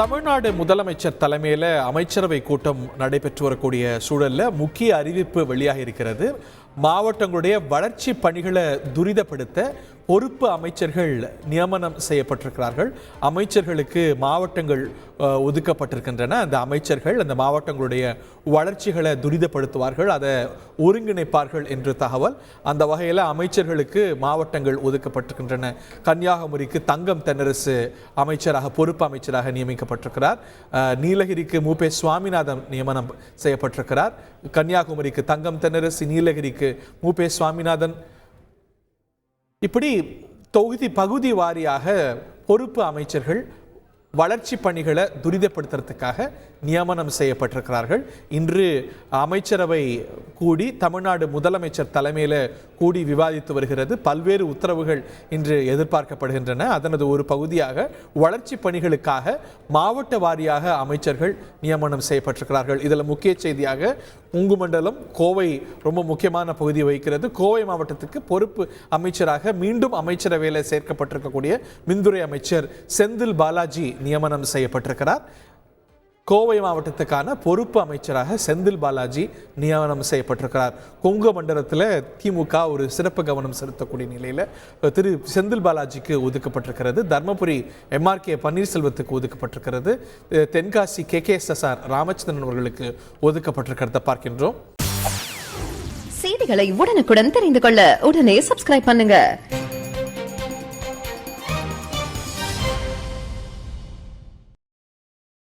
தமிழ்நாடு முதலமைச்சர் தலைமையில் அமைச்சரவை கூட்டம் நடைபெற்று வரக்கூடிய சூழலில் முக்கிய அறிவிப்பு வெளியாக இருக்கிறது. மாவட்டங்களுடைய வளர்ச்சி பணிகளை துரிதப்படுத்த பொறுப்பு அமைச்சர்கள் நியமனம் செய்யப்பட்டிருக்கிறார்கள். அமைச்சர்களுக்கு மாவட்டங்கள் ஒதுக்கப்பட்டிருக்கின்றன. அந்த அமைச்சர்கள் அந்த மாவட்டங்களுடைய வளர்ச்சிகளை துரிதப்படுத்துவார்கள், அதை ஒருங்கிணைப்பார்கள் என்று தகவல். அந்த வகையில் அமைச்சர்களுக்கு மாவட்டங்கள் ஒதுக்கப்பட்டிருக்கின்றன. கன்னியாகுமரிக்கு தங்கம் தென்னரசு அமைச்சராக பொறுப்பு அமைச்சராக நியமிக்கப்பட்டிருக்கிறார். நீலகிரிக்கு மூபே சுவாமிநாதன் நியமனம் செய்யப்பட்டிருக்கிறார். கன்னியாகுமரிக்கு தங்கம் தென்னரசு, நீலகிரிக்கு மூபே சுவாமிநாதன். இப்படி தொகுதி பகுதி வாரியாக பொறுப்பு அமைச்சர்கள் வளர்ச்சி பணிகளை துரிதப்படுத்துறதுக்காக நியமனம் செய்யப்பட்டிருக்கிறார்கள். இன்று அமைச்சரவை கூடி தமிழ்நாடு முதலமைச்சர் தலைமையில் கூடி விவாதித்து வருகிறது. பல்வேறு உத்தரவுகள் இன்று எதிர்பார்க்கப்படுகின்றன. அதனது ஒரு பகுதியாக வளர்ச்சி பணிகளுக்காக மாவட்ட வாரியாக அமைச்சர்கள் நியமனம் செய்யப்பட்டிருக்கிறார்கள். இதில் முக்கிய செய்தியாக கொங்கு மண்டலம் கோவை ரொம்ப முக்கியமான பகுதி வகிக்கிறது. கோவை மாவட்டத்துக்கு பொறுப்பு அமைச்சராக மீண்டும் அமைச்சரவையில் சேர்க்கப்பட்டிருக்கக்கூடிய மின்துறை அமைச்சர் செந்தில் பாலாஜி நியமனம் செய்யப்பட்டிருக்கிறார். கோவை மாவட்டத்துக்கான பொறுப்பு அமைச்சராக செந்தில் பாலாஜி நியமனம் செய்யப்பட்டிருக்கிறார். கொங்கு மண்டலத்தில் திமுக ஒரு சிறப்பு கவனம் செலுத்தக்கூடிய நிலையில் திரு செந்தில் பாலாஜிக்கு ஒதுக்கப்பட்டிருக்கிறது. தர்மபுரி MRK பன்னீர்செல்வத்துக்கு ஒதுக்கப்பட்டிருக்கிறது. தென்காசி KKSSR ராமச்சந்திரன் அவர்களுக்கு ஒதுக்கப்பட்டிருக்கிறத பார்க்கின்றோம். செய்திகளை உடனுக்குடன் தெரிந்து கொள்ள உடனே சப்ஸ்கிரைப் பண்ணுங்க.